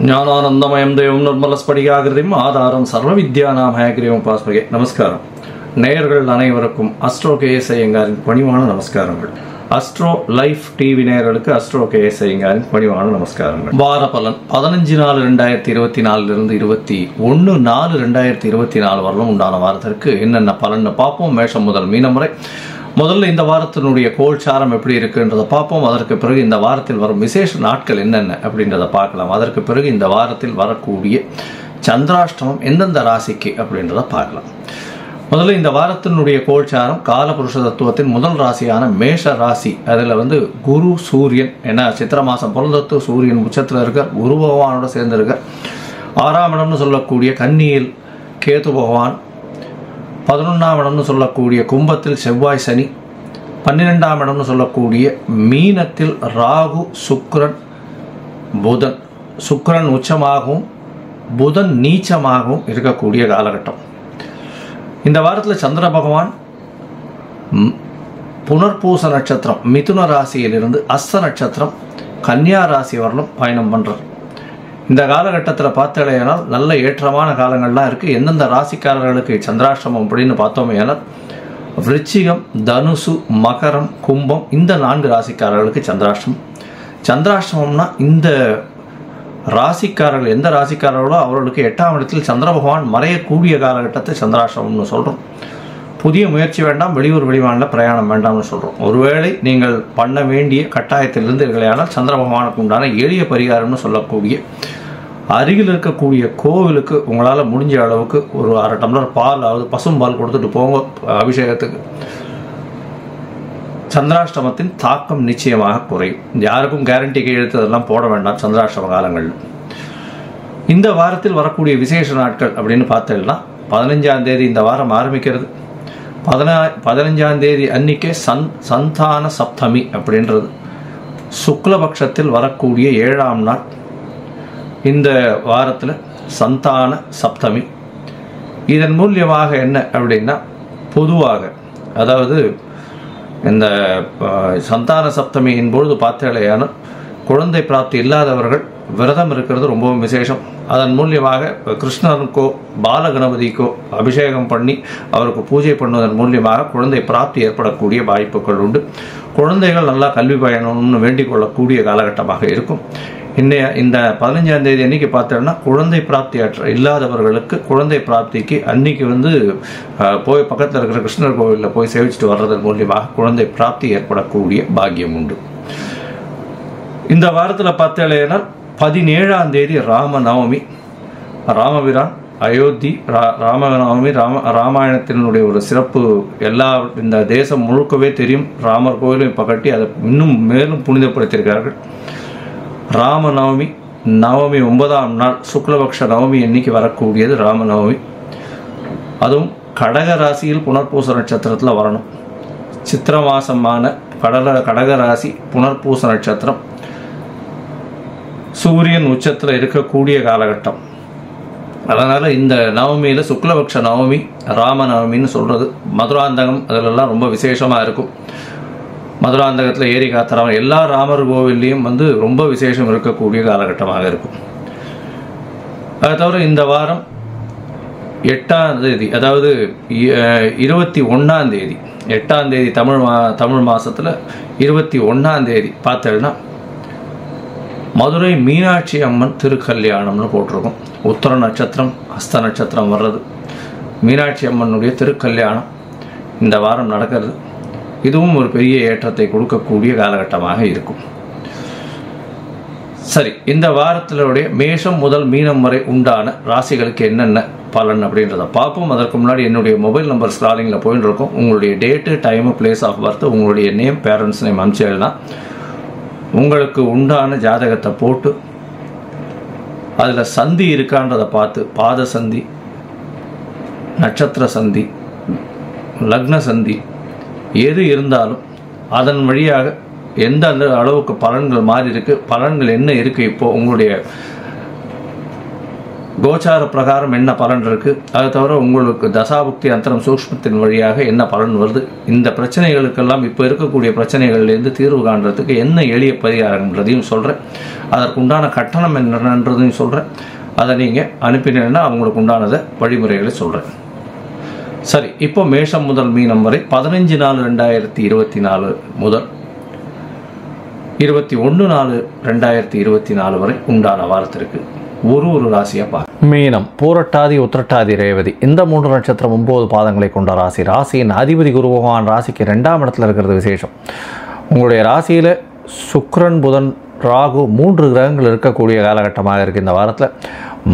ஞானானந்தமயம் தேவம் நிர்மலஸ்படிகாகிருதிம் ஆதாரம் சர்வ வித்யானாம் ஹயக்ரீவம் பாஸ்மகே. நமஸ்காரம். நேயர்கள் அனைவருக்கும் அஸ்ட்ரோ கேஎஸ் ஐயங்காரின் பணிவான நமஸ்காரங்கள். அஸ்ட்ரோ லைஃப் டிவி நேயர்களுக்கு அஸ்ட்ரோ கேஎஸ் ஐயங்காரின் பணிவான நமஸ்காரங்கள். வார பலன் 15/4/2024 இருந்து 21/4/2024 வரலும் உண்டான வாரத்திற்கு என்னென்ன பலன்னு பார்ப்போம். மேஷம் முதல் மீனம் வரை. முதல்ல இந்த வாரத்தினுடைய கோல்சாரம் எப்படி இருக்குன்றதை பார்ப்போம். அதற்கு பிறகு இந்த வாரத்தில் வரும் விசேஷ நாட்கள் என்னென்ன அப்படின்றத பார்க்கலாம். அதற்கு பிறகு இந்த வாரத்தில் வரக்கூடிய சந்திராஷ்டமம் எந்தெந்த ராசிக்கு அப்படின்றத பார்க்கலாம். முதல்ல இந்த வாரத்தினுடைய கோல்சாரம் காலபுருஷ தத்துவத்தின் முதல் ராசியான மேஷ ராசி. அதில் குரு சூரியன், ஏன்னா சித்திர மாதம் பிறந்தத்து சூரியன் உச்சத்தில் இருக்கார், குரு பகவானோட சேர்ந்திருக்கார். 6ஆம் இடம்னு சொல்லக்கூடிய கன்னியில் கேது பகவான், 11ஆம் இடம்னு சொல்லக்கூடிய கும்பத்தில் செவ்வாய் சனி, 12ஆம் இடம்னு சொல்லக்கூடிய மீனத்தில் ராகு சுக்கிரன் புதன். சுக்கிரன் உச்சமாகவும் புதன் நீச்சமாகவும் இருக்கக்கூடிய காலகட்டம். இந்த வாரத்தில் சந்திர பகவான் புனர்பூச நட்சத்திரம் மிதுன ராசியிலிருந்து அஸ்த நட்சத்திரம் கன்னியா ராசி வரலும் பயணம் பண்ணுறார். இந்த காலகட்டத்தில் பார்த்தாலேனால் நல்ல ஏற்றமான காலங்கள்லாம் இருக்குது. எந்தெந்த ராசிக்காரர்களுக்கு சந்திராஷ்டமம் அப்படின்னு பார்த்தோமேனால் விருச்சிகம், தனுசு, மகரம், கும்பம் இந்த 4 ராசிக்காரர்களுக்கு சந்திராஷ்டமம். சந்திராஷ்டமம்னா இந்த ராசிக்காரர்கள் எந்த ராசிக்காரர்களோ அவர்களுக்கு 8ஆம் இடத்தில் சந்திர பகவான் மறையக்கூடிய காலகட்டத்தை சந்திராஷ்டமம்னு சொல்கிறோம். புதிய முயற்சி வேண்டாம், வெளியூர் வெளிமாநில பிரயாணம் வேண்டாம்னு சொல்கிறோம். ஒருவேளை நீங்கள் பண்ண வேண்டிய கட்டாயத்தில் இருந்தீர்களானால் சந்திர பகவானுக்கு உண்டான எளிய பரிகாரம்னு சொல்லக்கூடிய அருகில் இருக்கக்கூடிய கோவிலுக்கு உங்களால் முடிஞ்ச அளவுக்கு ஒரு 1/2 டம்ளர் பால், அதாவது பசும்பால் கொடுத்துட்டு போங்க அபிஷேகத்துக்கு. சந்திராஷ்டமத்தின் தாக்கம் நிச்சயமாக குறையும். யாருக்கும் கேரண்டி கையெழுத்து அதெல்லாம் போட வேண்டாம் சந்திராஷ்டம காலங்களில். இந்த வாரத்தில் வரக்கூடிய விசேஷ நாட்கள் அப்படின்னு பார்த்தீங்கன்னா 15ஆம் தேதி இந்த வாரம் ஆரம்பிக்கிறது. 15ஆம் தேதி அன்னைக்கே சந்தான சப்தமி அப்படின்றது சுக்லபக்ஷத்தில் வரக்கூடிய 7ஆம் நாள். இந்த வாரத்தில் சந்தான சப்தமி. இதன் மூலியமாக என்ன அப்படின்னா, பொதுவாக அதாவது இந்த சந்தான சப்தமியின் பொழுது பார்த்தாலேயான குழந்தை பிராப்தி இல்லாதவர்கள் விரதம் இருக்கிறது ரொம்பவும் விசேஷம். அதன் மூலியமாக கிருஷ்ணனுக்கோ பாலகணபதிக்கோ அபிஷேகம் பண்ணி அவருக்கு பூஜை பண்ணுவதன் மூலியமாக குழந்தை பிராப்தி ஏற்படக்கூடிய வாய்ப்புகள் உண்டு. குழந்தைகள் நல்லா கல்வி பயணம்னு வேண்டிக் கொள்ளக்கூடிய காலகட்டமாக இருக்கும். இந்த 15ஆம் தேதி அன்னைக்கு பார்த்தோம்னா குழந்தை பிராப்தி இல்லாதவர்களுக்கு குழந்தை பிராப்திக்கு அன்னைக்கு போய் பக்கத்தில் இருக்கிற கிருஷ்ணர் கோவிலில் போய் சேவிச்சுட்டு வர்றதன் மூலியமாக குழந்தை பிராப்தி ஏற்படக்கூடிய பாக்கியம் உண்டு. இந்த வாரத்தில் பார்த்தேன்னா 17ஆம் தேதி ராமநவமி. ராமபிரான் அயோத்தி ராமநவமி ராமாயணத்தினுடைய ஒரு சிறப்பு இந்த தேசம் முழுக்கவே தெரியும். ராமர் கோயிலும் இப்போ கட்டி அதை இன்னும் மேலும் புனிதப்படுத்தியிருக்கார்கள். ராமநவமி, நவமி 9ஆம் நாள் சுக்லபக்ஷ நவமி அன்னைக்கு வரக்கூடியது ராமநவமி. அதுவும் கடக ராசியில் புனர்பூச நட்சத்திரத்தில் வரணும். சித்திர மாசமான கடக ராசி புனர்பூச நட்சத்திரம், சூரியன் உச்சத்தில் இருக்கக்கூடிய காலகட்டம். அதனால் இந்த நவமியில் சுக்லபக்ஷ நவமி ராமநவமின்னு சொல்கிறது. மதுராந்தகம் அதிலெல்லாம் ரொம்ப விசேஷமாக இருக்கும். மதுராந்தகத்தில் ஏரி காத்திரம் எல்லா ராமர் கோவில்லையும் ரொம்ப விசேஷம் இருக்கக்கூடிய காலகட்டமாக இருக்கும். அதை தவிர இந்த வாரம் 8ஆம் தேதி, அதாவது 21ஆம் தேதி, 8ஆம் தேதி தமிழ் மாதத்தில் 21ஆம் தேதி பார்த்தேன்னா மதுரை மீனாட்சி அம்மன் திருக்கல்யாணம்னு போட்டிருக்கோம். உத்தர நட்சத்திரம் அஸ்த நட்சத்திரம் வர்றது. மீனாட்சி அம்மனுடைய திருக்கல்யாணம் இந்த வாரம் நடக்கிறது. இதுவும் ஒரு பெரிய ஏற்றத்தை கொடுக்கக்கூடிய காலகட்டமாக இருக்கும். சரி, இந்த வாரத்தினுடைய மேஷம் முதல் மீனம் வரை உண்டான ராசிகளுக்கு என்னென்ன பலன் அப்படின்றத பார்ப்போம். அதற்கு முன்னாடி என்னுடைய மொபைல் நம்பர் ஸ்க்ராலிங்கில் போயிட்டு இருக்கோம். உங்களுடைய date, time, place of birth, உங்களுடைய நேம், பேரண்ட்ஸ் நேம் அனுப்பிச்சேன்னா உங்களுக்கு உண்டான ஜாதகத்தை போட்டு அதில் சந்தி இருக்கான்றதை பார்த்து பாத சந்தி, நட்சத்திர சந்தி, லக்ன சந்தி எது இருந்தாலும் அதன் வழியாக எந்த அளவுக்கு பலன்கள் மாறி இருக்கு, பலன்கள் என்ன இருக்குது, இப்போது உங்களுடைய கோச்சார பிரகாரம் என்ன பலன் இருக்குது, அதை தவிர உங்களுக்கு தசாபுக்தி அந்தரம் சூக்ஷ்மத்தின் வழியாக என்ன பலன் வருது, இந்த பிரச்சனைகளுக்கெல்லாம் இப்போ இருக்கக்கூடிய பிரச்சனைகள்லேருந்து தீர்வு காண்றதுக்கு என்ன எளிய பரிகாரம்ன்றதையும் சொல்கிறேன். அதற்குண்டான கட்டணம் என்னன்றதையும் சொல்கிறேன். அதை நீங்கள் அனுப்பினீங்கன்னா அவங்களுக்கு உண்டானதை வழிமுறைகளை சொல்கிறேன். சரி, இப்போ மேஷம் முதல் மீனம் வரை 15/4/2024 முதல் 21/4/2024 வரை உண்டான வாரத்திற்கு ஒரு ராசியாக பார்க்க. மீனம், பூரட்டாதி, உத்திரட்டாதி, ரேவதி இந்த 3 நட்சத்திரம் 9 பாதங்களை கொண்ட ராசி. ராசியின் அதிபதி குரு பகவான் ராசிக்கு 2ஆம் இடத்துல இருக்கிறது விசேஷம். உங்களுடைய ராசியில் சுக்கிரன், புதன், ராகு 3 கிரகங்கள் இருக்கக்கூடிய காலகட்டமாக இருக்குது. இந்த வாரத்தில்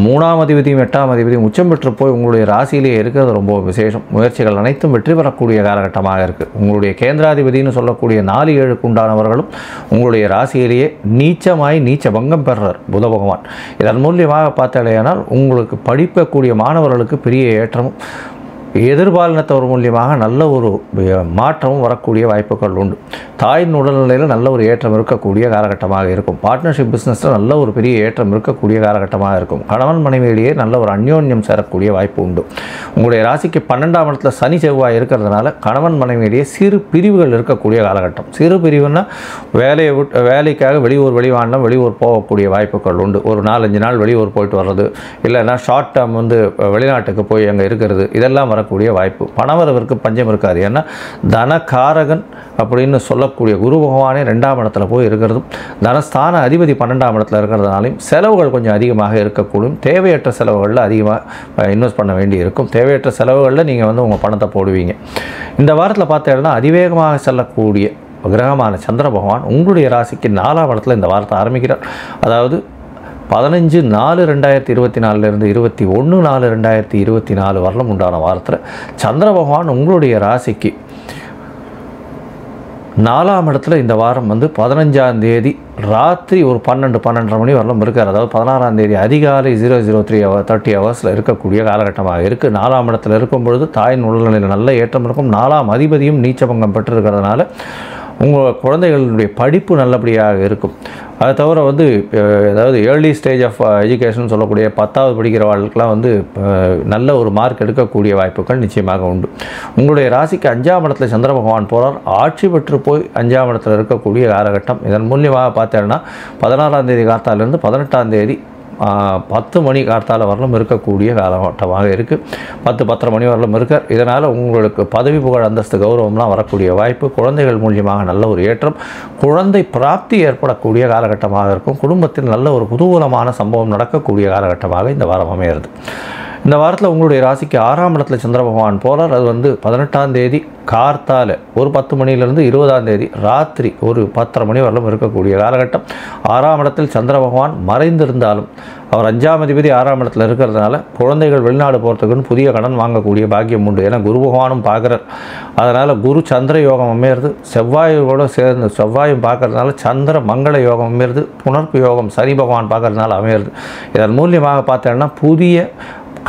3ஆம் அதிபதியும் 8ஆம் அதிபதியும் உச்சம் பெற்று போய் உங்களுடைய ராசியிலேயே இருக்கிறது ரொம்ப விசேஷம். முயற்சிகள் அனைத்தும் வெற்றி பெறக்கூடிய காலகட்டமாக இருக்குது. உங்களுடைய கேந்திராதிபதினு சொல்லக்கூடிய 4-7க்கு உண்டானவர்களும் உங்களுடைய ராசியிலேயே நீச்ச பங்கம் பெறுறார் புத பகவான். இதன் மூலியமாக பார்த்தாலேயானால் உங்களுக்கு படிக்கக்கூடிய மாணவர்களுக்கு பெரிய ஏற்றமும் எதிர்பாலினத்தவர் மூலியமாக நல்ல ஒரு மாற்றமும் வரக்கூடிய வாய்ப்புகள் உண்டு. தாயின் உடல்நிலையில் நல்ல ஒரு ஏற்றம் இருக்கக்கூடிய காலகட்டமாக இருக்கும். பார்ட்னர்ஷிப் பிஸ்னஸில் நல்ல ஒரு பெரிய ஏற்றம் இருக்கக்கூடிய காலகட்டமாக இருக்கும். கணவன் மனைவியிலேயே நல்ல ஒரு அந்யோன்யம் சேரக்கூடிய வாய்ப்பு உண்டு. உங்களுடைய ராசிக்கு 12ஆம் இடத்துல சனி செவ்வாய் இருக்கிறதுனால கணவன் மனைவியிலேயே சிறு பிரிவுகள் இருக்கக்கூடிய காலகட்டம். சிறு பிரிவுன்னா வேலைக்காக வெளியூர் போகக்கூடிய வாய்ப்புகள் உண்டு. ஒரு 4-5 நாள் வெளியூர் போயிட்டு வர்றது, இல்லைன்னா ஷார்ட் டேர்ம் வெளிநாட்டுக்கு போய் அங்கே இருக்கிறது, இதெல்லாம் வரக்கூடிய வாய்ப்பு. பணவரவிற்கு பஞ்சம் இருக்காது. ஏன்னா தனகாரகன் அப்படின்னு சொல்லக்கூடிய குரு பகவானே 2ஆம் இடத்துல போய் இருக்கிறதும், தனஸ்தான அதிபதி 12ஆம் இடத்துல இருக்கிறதுனாலையும் செலவுகள் கொஞ்சம் அதிகமாக இருக்கக்கூடும். தேவையற்ற செலவுகளில் அதிகமாக இன்வெஸ்ட் பண்ண வேண்டி இருக்கும். தேவையற்ற செலவுகளில் நீங்கள் உங்கள் பணத்தை போடுவீங்க. இந்த வாரத்தில் பார்த்தீங்கன்னா அதிவேகமாக செல்லக்கூடிய கிரகமான சந்திர பகவான் உங்களுடைய ராசிக்கு 4ஆம் இடத்துல இந்த வாரத்தை ஆரம்பிக்கிறார். அதாவது 15/4/2024 21/4/2024 வரலும் உண்டான வாரத்தில் சந்திர பகவான் உங்களுடைய ராசிக்கு 4ஆம் இடத்துல இந்த வாரம் 15ஆம் தேதி ராத்திரி ஒரு 12-12:30 மணி வரலும் இருக்கார். அதாவது 16ஆம் தேதி அதிகாலை 00:30 ஹவர்ஸில் இருக்கக்கூடிய காலகட்டமாக இருக்குது. 4ஆம் இடத்துல இருக்கும் பொழுது தாயின் உடல்நிலையில் நல்ல ஏற்றம் இருக்கும். 4ஆம் அதிபதியும் நீச்சபங்கம் பெற்றிருக்கிறதுனால உங்கள் குழந்தைகளுடைய படிப்பு நல்லபடியாக இருக்கும். அதை தவிர அதாவது ஏர்லி ஸ்டேஜ் ஆஃப் எஜுகேஷன் சொல்லக்கூடிய 10வது படிக்கிறவர்களுக்கெல்லாம் நல்ல ஒரு மார்க் எடுக்கக்கூடிய வாய்ப்புகள் நிச்சயமாக உண்டு. உங்களுடைய ராசிக்கு 5ஆம் இடத்துல சந்திர பகவான் போகிறார். ஆட்சி பெற்று போய் 5ஆம் இடத்துல இருக்கக்கூடிய காலகட்டம். இதன் மூலியமாக பார்த்தேன்னா 16ஆம் தேதி காத்தாலிருந்து 18ஆம் தேதி 10 மணி கார்த்தால வரலும் இருக்கக்கூடிய காலகட்டமாக இருக்குது. 10-10:30 மணி வரலும் இருக்கார். இதனால் உங்களுக்கு பதவி புகழ் அந்தஸ்து கௌரவம்லாம் வரக்கூடிய வாய்ப்பு. குழந்தைகள் மூலியமாக நல்ல ஒரு ஏற்றம், குழந்தை பிராப்தி ஏற்படக்கூடிய காலகட்டமாக இருக்கும். குடும்பத்தில் நல்ல ஒரு குதூகலமான சம்பவம் நடக்கக்கூடிய காலகட்டமாக இந்த வாரம் அமைகிறது. இந்த வாரத்தில் உங்களுடைய ராசிக்கு 6ஆம் இடத்துல சந்திர பகவான் போகிறார். அது 18ஆம் தேதி கார்த்தால ஒரு 10 மணியிலிருந்து 20ஆம் தேதி ராத்திரி ஒரு 10:30 மணி வரலும் இருக்கக்கூடிய காலகட்டம். 6ஆம் இடத்தில் சந்திர பகவான் மறைந்திருந்தாலும் அவர் 5ஆம் அதிபதி 6ஆம் இடத்துல இருக்கிறதுனால குழந்தைகள் வெளிநாடு போகிறதுக்குன்னு புதிய கடன் வாங்கக்கூடிய பாக்கியம் உண்டு. ஏன்னா குரு பகவானும் பார்க்குறார். அதனால் குரு சந்திர யோகம் அமையிறது. செவ்வாயோடு சேர்ந்து செவ்வாயும் பார்க்கறதுனால சந்திர மங்கள யோகம் அமையிறது. புனர்ப்பு யோகம் சனி பகவான் பார்க்கறதுனால அமையிறது. இதன் மூலியமாக பார்த்தோன்னா புதிய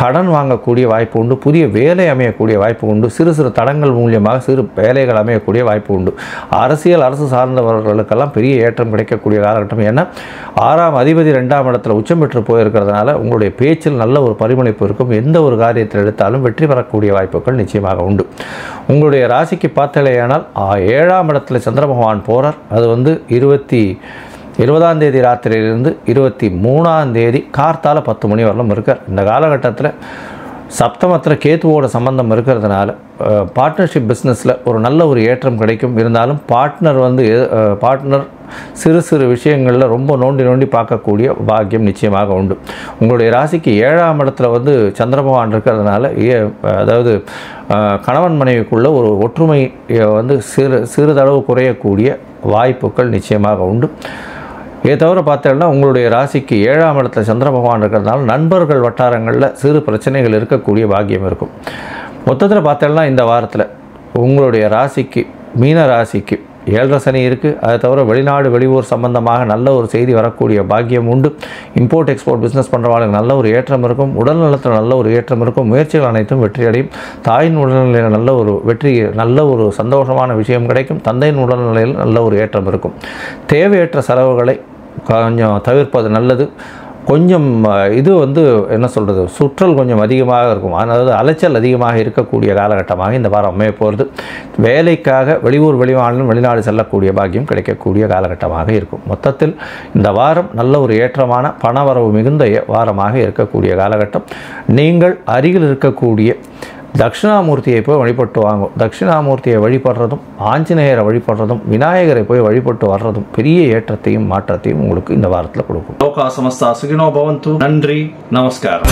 கடன் வாங்கக்கூடிய வாய்ப்பு உண்டு. புதிய வேலை அமையக்கூடிய வாய்ப்பு உண்டு. சிறு தடங்கள் மூலியமாக சிறு வேலைகள் அமையக்கூடிய வாய்ப்பு உண்டு. அரசு சார்ந்தவர்களுக்கெல்லாம் பெரிய ஏற்றம் கிடைக்கக்கூடிய காலகட்டம். ஏன்னா 6ஆம் அதிபதி 2ஆம் இடத்துல உச்சம் பெற்று போயிருக்கிறதுனால உங்களுடைய பேச்சில் நல்ல ஒரு பரிமளிப்பு இருக்கும். எந்த ஒரு காரியத்தில் எடுத்தாலும் வெற்றி பெறக்கூடிய வாய்ப்புகள் நிச்சயமாக உண்டு. உங்களுடைய ராசிக்கு பார்த்தலையானால் 7ஆம் இடத்துல சந்திர பகவான் போகிறார். அது 20ஆம் தேதி ராத்திரியிலிருந்து 23ஆம் தேதி கார்த்தால 10 மணி வரலும் இருக்கார். இந்த காலகட்டத்தில் சப்தமத்தில் கேத்துவோட சம்பந்தம் இருக்கிறதுனால பார்ட்னர்ஷிப் பிஸ்னஸில் ஒரு நல்ல ஒரு ஏற்றம் கிடைக்கும். இருந்தாலும் பார்ட்னர் சிறு விஷயங்களில் ரொம்ப நோண்டி பார்க்கக்கூடிய பாக்கியம் நிச்சயமாக உண்டு. உங்களுடைய ராசிக்கு 7ஆம் இடத்துல சந்திர பகவான் இருக்கிறதுனால அதாவது கணவன் மனைவிக்குள்ள ஒரு ஒற்றுமை சிறிதளவு குறையக்கூடிய வாய்ப்புகள் நிச்சயமாக உண்டு. இதை தவிர பார்த்தோம்னா உங்களுடைய ராசிக்கு 7ஆம் இடத்துல சந்திர பகவான் இருக்கிறதுனால நண்பர்கள் வட்டாரங்களில் சிறு பிரச்சனைகள் இருக்கக்கூடிய பாக்கியம் இருக்கும். மொத்தத்தில் பார்த்தோம்னா இந்த வாரத்தில் உங்களுடைய ராசிக்கு மீன ராசிக்கு 7 சனி இருக்குது. அதை தவிர வெளியூர் சம்பந்தமாக நல்ல ஒரு செய்தி வரக்கூடிய பாக்கியம் உண்டு. இம்போர்ட் எக்ஸ்போர்ட் பிஸ்னஸ் பண்ணுறவங்களுக்கு நல்ல ஒரு ஏற்றம் இருக்கும். உடல் நலத்தில் நல்ல ஒரு ஏற்றம் இருக்கும். முயற்சிகள் அனைத்தும் வெற்றியடையும். தாயின் உடல்நிலையில் நல்ல ஒரு சந்தோஷமான விஷயம் கிடைக்கும். தந்தையின் உடல்நிலையில் நல்ல ஒரு ஏற்றம் இருக்கும். தேவையற்ற செலவுகளை கொஞ்சம் தவிர்ப்பது நல்லது. கொஞ்சம் இது என்ன சொல்கிறது, சுற்றல் கொஞ்சம் அதிகமாக இருக்கும். அதாவது அலைச்சல் அதிகமாக இருக்கக்கூடிய காலகட்டமாக இந்த வாரம் அமைய போகிறது. வேலைக்காக வெளியூர் வெளிமாநிலம் வெளிநாடு செல்லக்கூடிய பாக்கியம் கிடைக்கக்கூடிய காலகட்டமாக இருக்கும். மொத்தத்தில் இந்த வாரம் நல்ல ஒரு ஏற்றமான பணவரவு மிகுந்த வாரமாக இருக்கக்கூடிய காலகட்டம். நீங்கள் அருகில் இருக்கக்கூடிய தட்சிணாமூர்த்தியை போய் வழிபட்டு வாங்கும். தட்சிணாமூர்த்தியை வழிபடுறதும் ஆஞ்சநேயரை வழிபடுறதும் விநாயகரை போய் வழிபட்டு வர்றதும் பெரிய ஏற்றத்தையும் மாற்றத்தையும் உங்களுக்கு இந்த வாரத்தில் கொடுக்கும். லோகா சமஸ்தா சுகினோ பவந்து. நன்றி, நமஸ்காரம்.